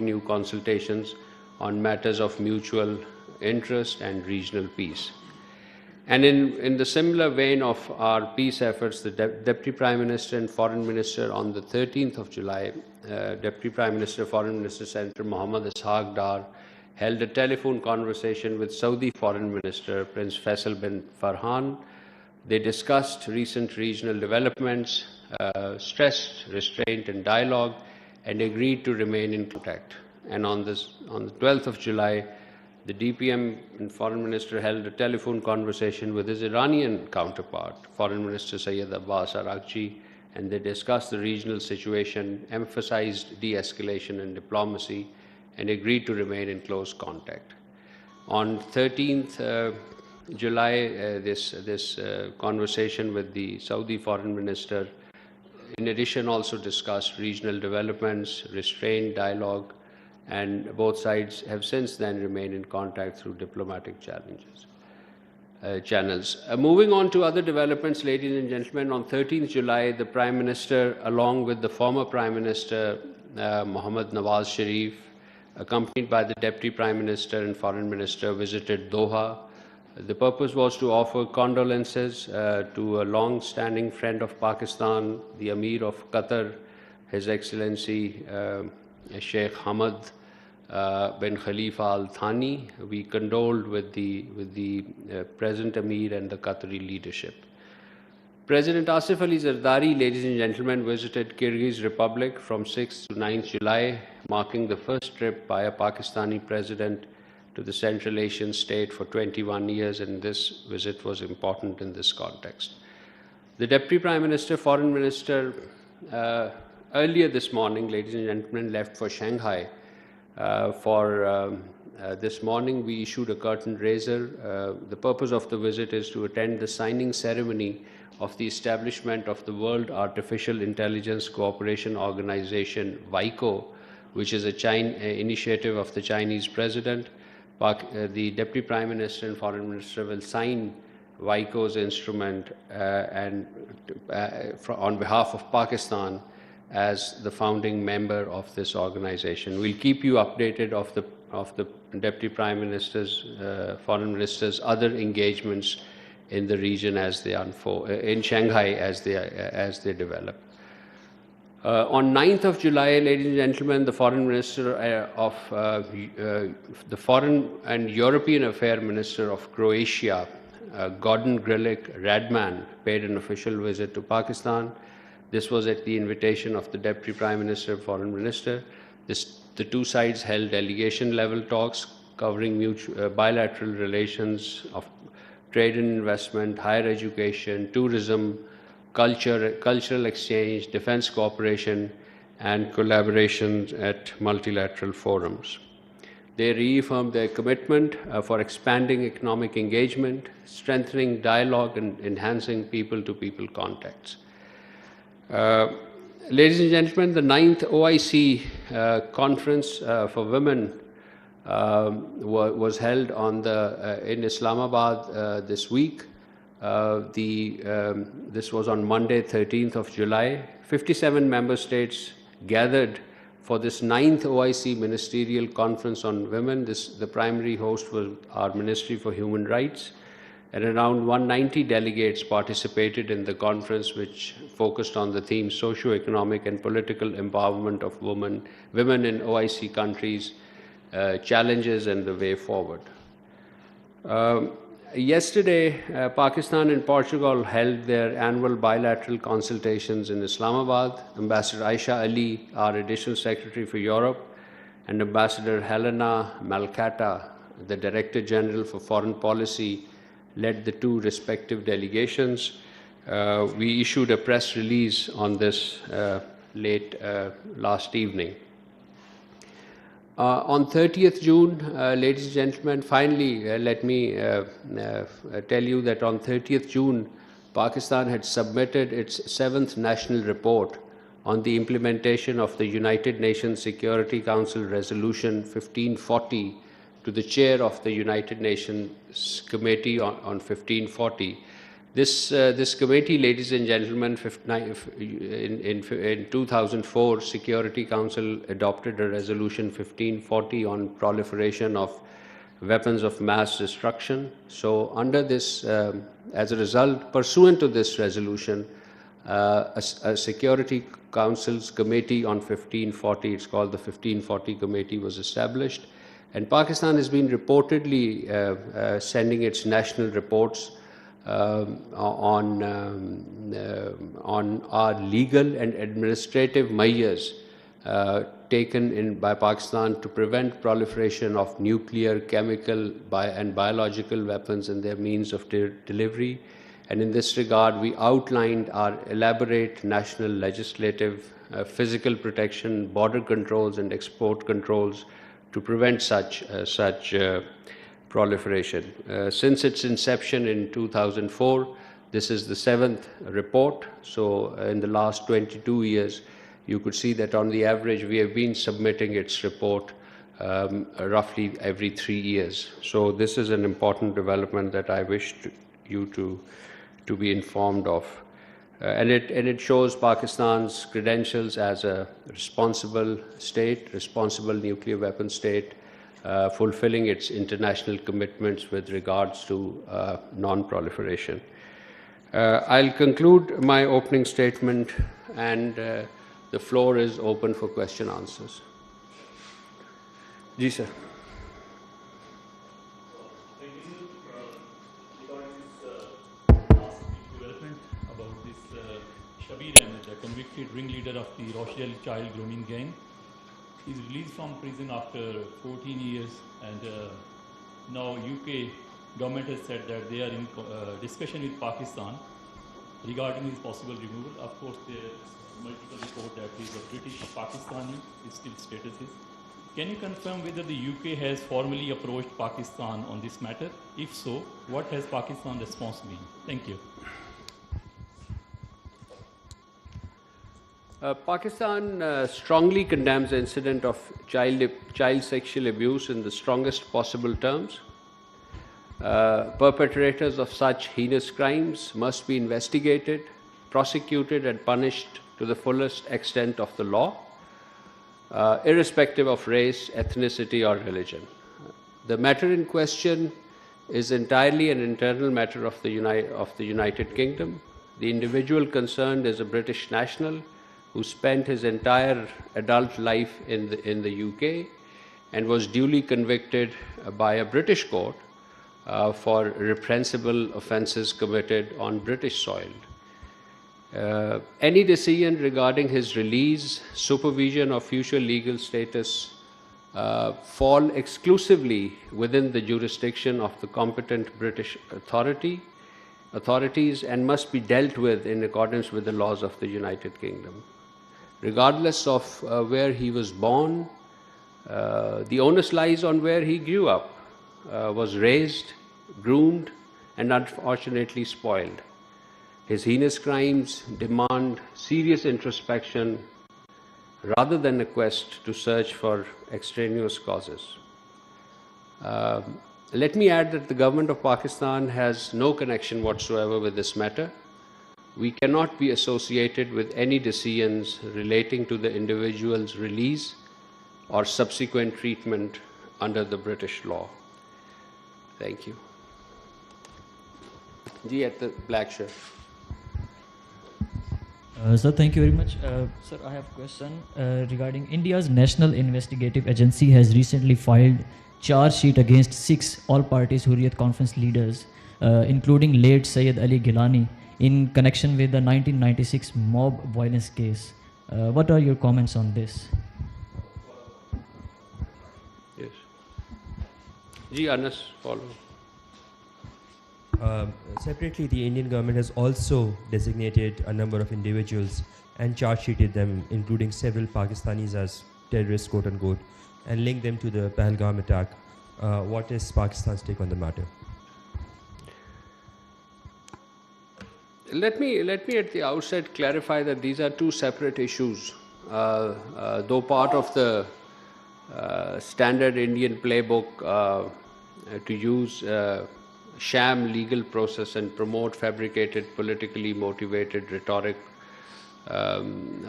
new consultations on matters of mutual interest and regional peace. And in the similar vein of our peace efforts, the Deputy Prime Minister and Foreign Minister on the 13th of July, Deputy Prime Minister, Foreign Minister Senator Mohammad Ishaq Dar held a telephone conversation with Saudi Foreign Minister Prince Faisal bin Farhan. They discussed recent regional developments, stressed restraint and dialogue, and agreed to remain in contact. And on the 12th of July, the DPM and Foreign Minister held a telephone conversation with his Iranian counterpart, Foreign Minister Sayyid Abbas Araghchi, and they discussed the regional situation, emphasized de-escalation and diplomacy, and agreed to remain in close contact. On 13th July, this conversation with the Saudi Foreign Minister, in addition, also discussed regional developments, restraint, dialogue, and both sides have since then remained in contact through diplomatic channels. Moving on to other developments, ladies and gentlemen, on 13th July, the Prime Minister, along with the former Prime Minister, Mohammad Nawaz Sharif, accompanied by the Deputy Prime Minister and Foreign Minister, visited Doha. The purpose was to offer condolences to a long-standing friend of Pakistan, the Amir of Qatar, His Excellency Sheikh Hamad bin Khalifa Al Thani. We condoled with the present Amir and the Qatari leadership. President Asif Ali Zardari, ladies and gentlemen, visited Kyrgyz Republic from 6th to 9th July, marking the first trip by a Pakistani president to the Central Asian state for 21 years, and this visit was important in this context. The Deputy Prime Minister, Foreign Minister, earlier this morning, ladies and gentlemen, left for Shanghai. This morning, we issued a curtain raiser. The purpose of the visit is to attend the signing ceremony of the establishment of the World Artificial Intelligence Cooperation Organization, WICO, which is an initiative of the Chinese president. The Deputy Prime Minister and Foreign Minister will sign WICO's instrument on behalf of Pakistan as the founding member of this organization. We'll keep you updated of the Deputy Prime Minister's, Foreign Minister's other engagements in the region as they unfold, in Shanghai as they develop. On 9th of July, ladies and gentlemen, the Foreign Minister the Foreign and European Affairs Minister of Croatia, Gordon Grlic Radman, paid an official visit to Pakistan. This was at the invitation of the Deputy Prime Minister and Foreign Minister. The two sides held delegation-level talks covering bilateral relations of trade and investment, higher education, tourism, cultural exchange, defense cooperation, and collaboration at multilateral forums. They reaffirmed their commitment for expanding economic engagement, strengthening dialogue, and enhancing people-to-people contacts. Ladies and gentlemen, the 9th OIC Conference for Women was held in Islamabad this week. This was on Monday, 13th of July. 57 member states gathered for this 9th OIC Ministerial Conference on Women. The primary host was our Ministry for Human Rights, and around 190 delegates participated in the conference, which focused on the theme socio-economic and political empowerment of women in OIC countries, challenges and the way forward. Yesterday, Pakistan and Portugal held their annual bilateral consultations in Islamabad. Ambassador Aisha Ali, our Additional Secretary for Europe, and Ambassador Helena Malcata, the Director General for Foreign Policy, led the two respective delegations. We issued a press release on this late last evening. On 30th June, ladies and gentlemen, finally, let me tell you that on 30th June, Pakistan had submitted its 7th National Report on the implementation of the United Nations Security Council Resolution 1540 to the Chair of the United Nations Committee on 1540. This committee, ladies and gentlemen, in 2004, Security Council adopted a resolution 1540 on proliferation of weapons of mass destruction. So under this, as a result, pursuant to this resolution, a Security Council's Committee on 1540, it's called the 1540 Committee, was established. And Pakistan has been reportedly sending its national reports on our legal and administrative measures taken by Pakistan to prevent proliferation of nuclear, chemical, and biological weapons and their means of delivery. And in this regard, we outlined our elaborate national legislative, physical protection, border controls, and export controls to prevent such proliferation. Since its inception in 2004, this is the 7th report. So in the last 22 years, you could see that on the average, we have been submitting its report roughly every 3 years. So this is an important development that I wish you to be informed of. And it shows Pakistan's credentials as a responsible state, responsible nuclear weapon state, fulfilling its international commitments with regards to non-proliferation. I'll conclude my opening statement, and the floor is open for question answers. Ji, sir. The convicted ringleader of the Rochelle child grooming gang. He's released from prison after 14 years, and now UK government has said that they are in discussion with Pakistan regarding his possible removal. Of course, there is multiple reports that he is a British Pakistani, his still status is. Can you confirm whether the UK has formally approached Pakistan on this matter? If so, what has Pakistan's response been? Thank you. Pakistan strongly condemns the incident of child sexual abuse in the strongest possible terms. Perpetrators of such heinous crimes must be investigated, prosecuted, and punished to the fullest extent of the law, irrespective of race, ethnicity, or religion. The matter in question is entirely an internal matter of the United Kingdom. The individual concerned is a British national who spent his entire adult life in the UK and was duly convicted by a British court for reprehensible offences committed on British soil. Any decision regarding his release, supervision, or future legal status fall exclusively within the jurisdiction of the competent British authorities and must be dealt with in accordance with the laws of the United Kingdom. Regardless of where he was born, the onus lies on where he grew up, was raised, groomed, and unfortunately spoiled. His heinous crimes demand serious introspection rather than a quest to search for extraneous causes. Let me add that the government of Pakistan has no connection whatsoever with this matter. We cannot be associated with any decisions relating to the individual's release or subsequent treatment under the British law. Thank you. Ji, at the black shirt. Sir, thank you very much. Sir, I have a question regarding India's National Investigative Agency has recently filed charge sheet against 6 all-parties Hurriyat Conference leaders, including late Sayyid Ali Gilani, in connection with the 1996 mob violence case. What are your comments on this? Yes. Ji, Anas, follow. Separately, the Indian government has also designated a number of individuals and charge-sheeted them, including several Pakistanis as terrorists, quote-unquote, and linked them to the Pahalgam attack. What is Pakistan's take on the matter? Let me at the outset clarify that these are two separate issues. Though part of the standard Indian playbook to use sham legal process and promote fabricated, politically motivated rhetoric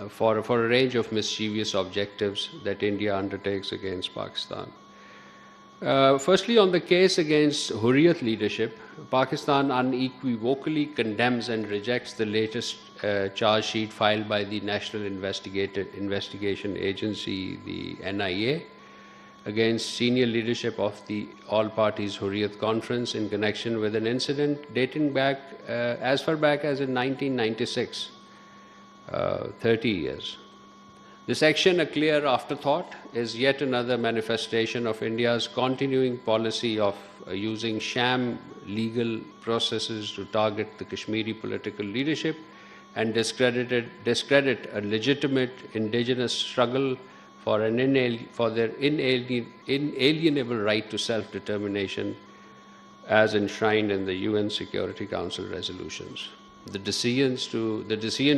for a range of mischievous objectives that India undertakes against Pakistan. Firstly, on the case against Hurriyat leadership, Pakistan unequivocally condemns and rejects the latest charge sheet filed by the National Investigation Agency, the NIA, against senior leadership of the All Parties Hurriyat Conference in connection with an incident dating back as far back as in 1996, 30 years. This action, a clear afterthought, is yet another manifestation of India's continuing policy of using sham legal processes to target the Kashmiri political leadership and discredit a legitimate indigenous struggle for their inalienable right to self-determination as enshrined in the UN Security Council resolutions. The decision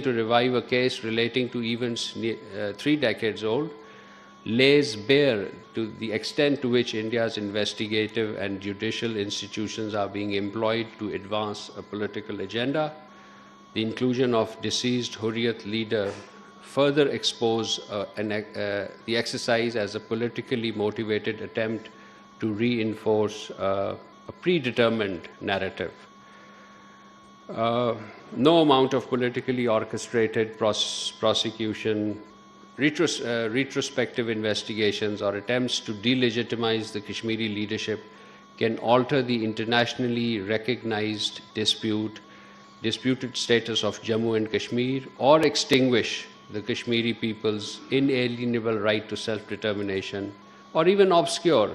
to revive a case relating to events 3 decades old lays bare to the extent to which India's investigative and judicial institutions are being employed to advance a political agenda. The inclusion of deceased Hurriyat leader further expose the exercise as a politically motivated attempt to reinforce a predetermined narrative. No amount of politically orchestrated prosecution, retrospective investigations, or attempts to delegitimize the Kashmiri leadership can alter the internationally recognized disputed status of Jammu and Kashmir, or extinguish the Kashmiri people's inalienable right to self-determination, or even obscure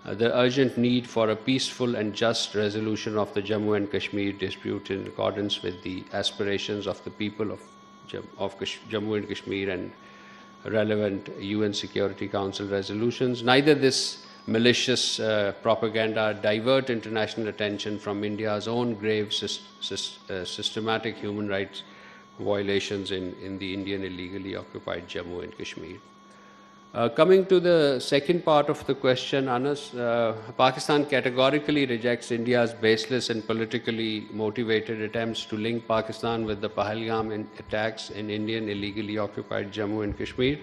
the urgent need for a peaceful and just resolution of the Jammu and Kashmir dispute in accordance with the aspirations of the people of Jammu and Kashmir and relevant UN Security Council resolutions. Neither this malicious propaganda divert international attention from India's own grave systematic human rights violations in the Indian illegally occupied Jammu and Kashmir. Coming to the second part of the question, Anas, Pakistan categorically rejects India's baseless and politically motivated attempts to link Pakistan with the Pahalgam attacks in Indian illegally occupied Jammu and Kashmir.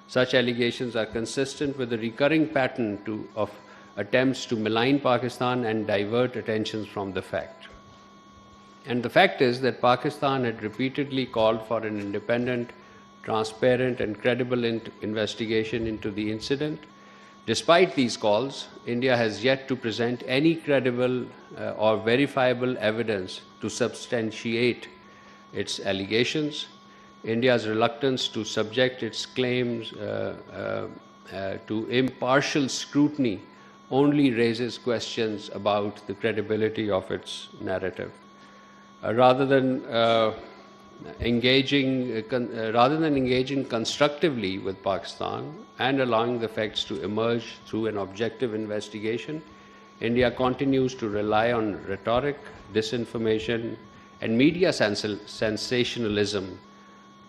Such allegations are consistent with the recurring pattern of attempts to malign Pakistan and divert attention from the fact. And the fact is that Pakistan had repeatedly called for an independent, transparent and credible investigation into the incident. Despite these calls, India has yet to present any credible or verifiable evidence to substantiate its allegations. India's reluctance to subject its claims to impartial scrutiny only raises questions about the credibility of its narrative. Rather than engaging constructively with Pakistan and allowing the facts to emerge through an objective investigation, India continues to rely on rhetoric, disinformation, and media sensationalism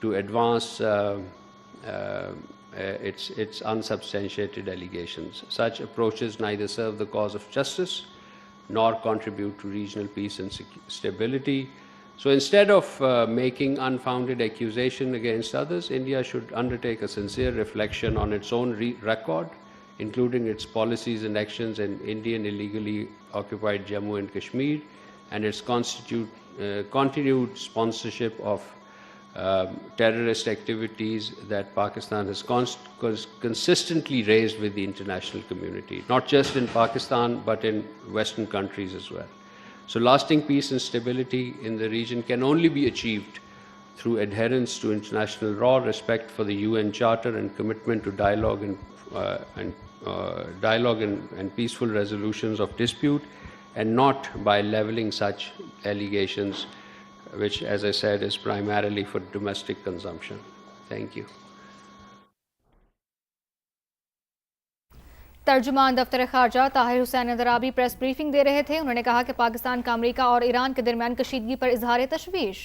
to advance its unsubstantiated allegations. Such approaches neither serve the cause of justice nor contribute to regional peace and stability. So instead of making unfounded accusation against others, India should undertake a sincere reflection on its own record, including its policies and actions in Indian illegally occupied Jammu and Kashmir, and its continued sponsorship of terrorist activities that Pakistan has consistently raised with the international community, not just in Pakistan, but in Western countries as well. So lasting peace and stability in the region can only be achieved through adherence to international law, respect for the UN Charter, and commitment to dialogue and peaceful resolutions of dispute, and not by leveling such allegations, which, as I said, is primarily for domestic consumption. Thank you. तर्जुमान दफ्तर खारजा Tahir Hussain Andrabi press briefing दे रहे थे। उन्होंने कहा कि पाकिस्तान का America और Iran के दरमियान कशीदगी पर इजहार तशवीश।